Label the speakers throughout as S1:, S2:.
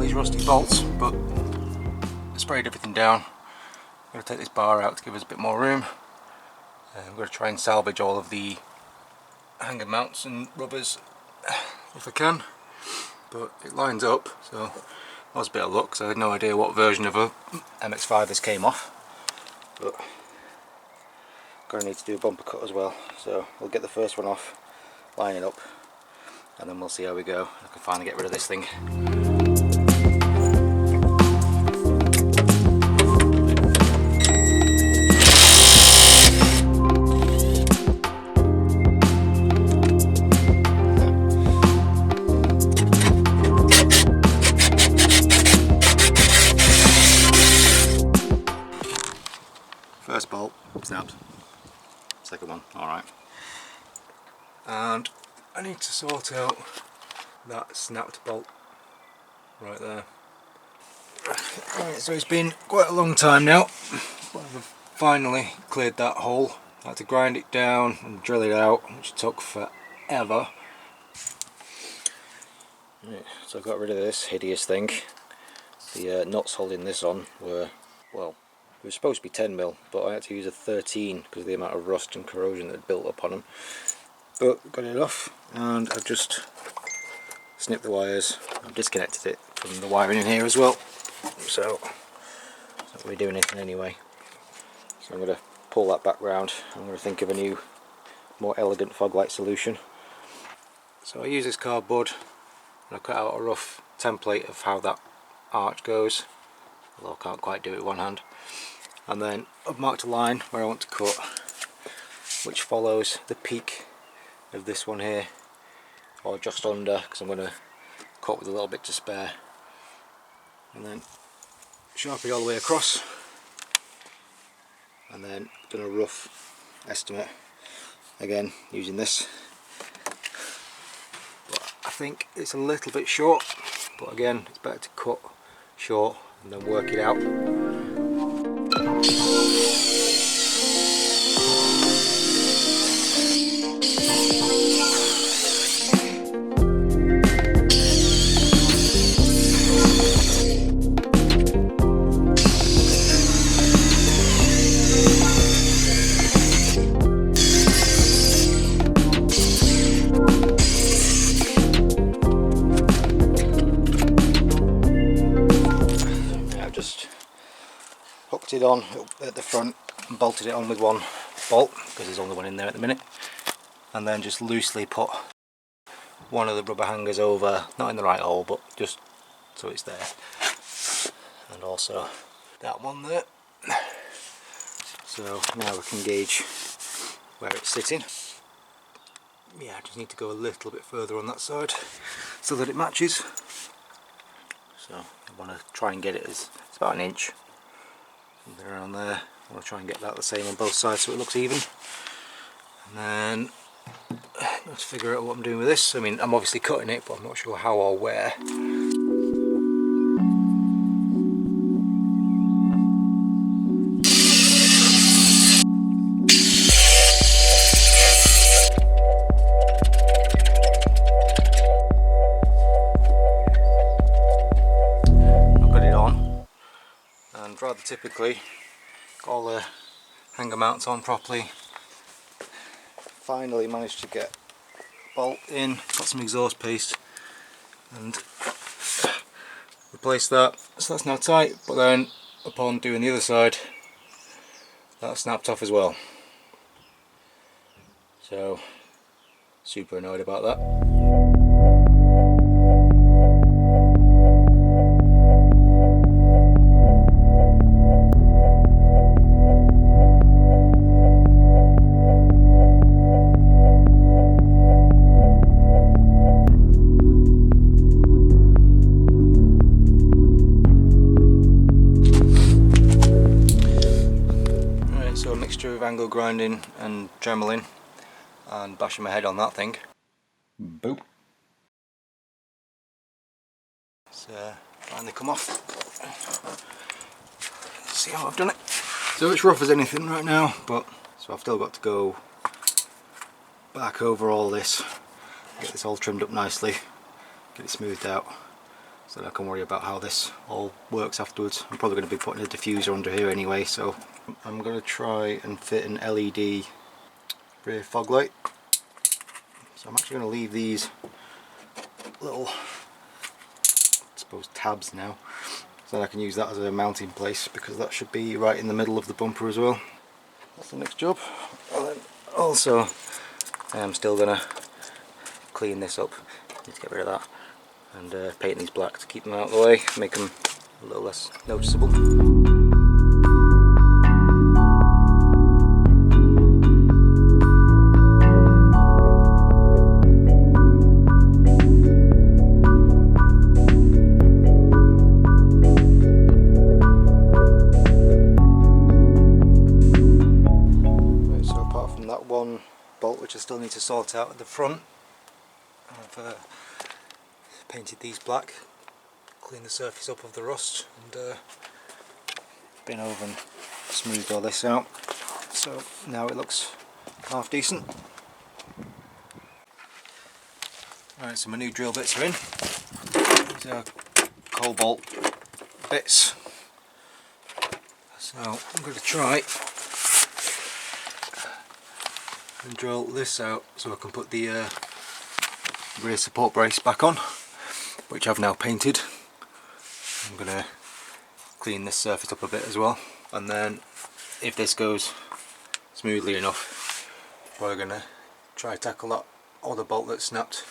S1: these rusty bolts, but I sprayed everything down. I'm going to take this bar out to give us a bit more room. I'm going to try and salvage all of the hanger mounts and rubbers if I can, but it lines up, so that was a bit of luck because I had no idea what version of a MX5 this came off. But gonna need to do a bumper cut as well, so we'll get the first one off, line it up, and then we'll see how we go. I can finally get rid of this thing. First bolt snapped, second one alright, and I need to sort out that snapped bolt right there. Right, so it's been quite a long time now, but I've finally cleared that hole. I had to grind it down and drill it out, which took forever. Right, so I got rid of this hideous thing. The nuts holding this on were, well, it was supposed to be 10mm, but I had to use a 13 because of the amount of rust and corrosion that had built up on them. But got it off, and I've just snipped the wires. I've disconnected it from the wiring in here as well, so it's not really doing anything anyway. So I'm going to pull that back round. I'm going to think of a new, more elegant fog light solution. So I use this cardboard, and I cut out a rough template of how that arch goes, although I can't quite do it with one hand. And then I've marked a line where I want to cut, which follows the peak of this one here, or just under, because I'm going to cut with a little bit to spare, and then sharpie all the way across, and then done a rough estimate again using this. But I think it's a little bit short, but again it's better to cut short and then work it out. It on at the front and bolted it on with one bolt because there's only one in there at the minute, and then just loosely put one of the rubber hangers over, not in the right hole but just so it's there, and also that one there. So now we can gauge where it's sitting. Yeah, I just need to go a little bit further on that side so that it matches. So I want to try and get it as, it's about an inch, something around there. I want to try and get that the same on both sides so it looks even. And then let's figure out what I'm doing with this. I mean, I'm obviously cutting it, but I'm not sure how or where. I've got it on, and rather typically got all the hanger mounts on properly. Finally managed to get a bolt in, got some exhaust paste and replaced that, so that's now tight, but then upon doing the other side that snapped off as well, so super annoyed about that. Of angle grinding and dremeling and bashing my head on that thing. Boop. It's finally come off. Let's see how I've done it. So it's rough as anything right now, but so I've still got to go back over all this, get this all trimmed up nicely, get it smoothed out, so that I can worry about how this all works afterwards. I'm probably going to be putting a diffuser under here anyway, so I'm going to try and fit an LED rear fog light. So I'm actually going to leave these little, I suppose, tabs now, so that I can use that as a mounting place, because that should be right in the middle of the bumper as well. That's the next job. And then also I am still going to clean this up. Need to get rid of that and paint these black to keep them out of the way, make them a little less noticeable. Which I still need to sort out at the front, I've painted these black, cleaned the surface up of the rust, and been over and smoothed all this out, so now it looks half decent. Alright, so my new drill bits are in. These are cobalt bits, so I'm going to try and drill this out so I can put the rear support brace back on, which I've now painted. I'm going to clean this surface up a bit as well, and then if this goes smoothly enough, we're going to try tackle that other bolt that's snapped,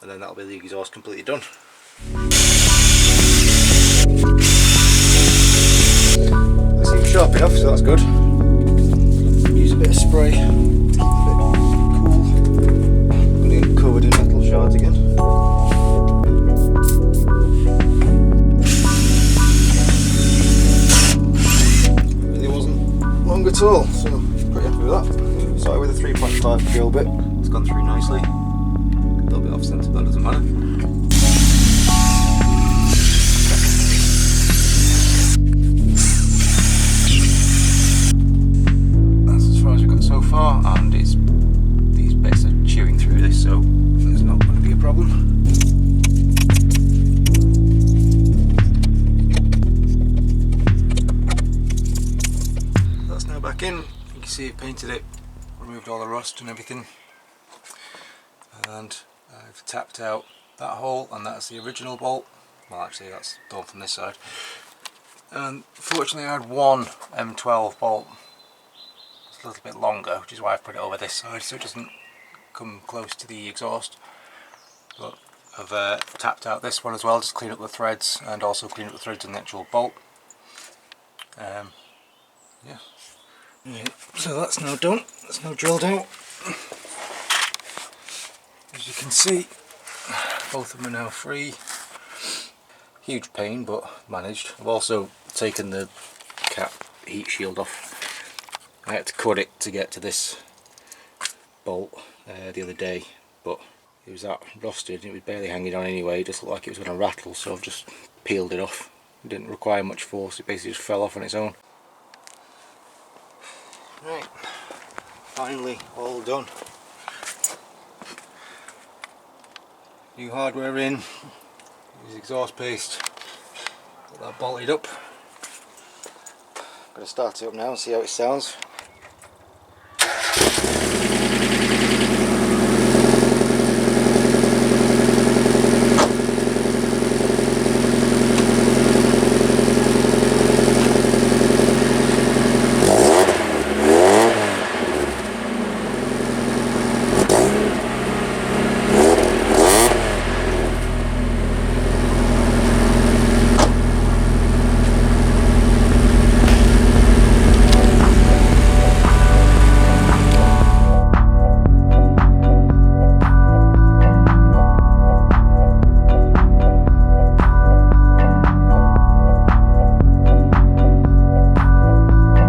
S1: and then that'll be the exhaust completely done. That seems sharp enough, so that's good. Use a bit of spray to keep it a bit cool. I'm going to get covered in metal shards again. Really wasn't long at all, so I'm pretty happy with that. Started with a 3.5 drill bit, it's gone through nicely. A little bit off centre, but that doesn't matter. So far, and these bits are chewing through this, so there's not going to be a problem. That's now back in. You can see I've painted it, removed all the rust and everything, and I've tapped out that hole, and that's the original bolt. Well, actually that's done from this side, and fortunately I had one M12 bolt a little bit longer, which is why I've put it over this side so it doesn't come close to the exhaust. But I've tapped out this one as well, just clean up the threads, and also clean up the threads in the actual bolt. Yeah. So that's now done, that's now drilled out. As you can see, both of them are now free. Huge pain, but managed. I've also taken the cap heat shield off. I had to cut it to get to this bolt the other day, but it was that rusted, it was barely hanging on anyway, it just looked like it was going to rattle, so I've just peeled it off. It didn't require much force, it basically just fell off on its own. Right, finally all done. New hardware in, use exhaust paste, got that bolted up. I'm going to start it up now and see how it sounds.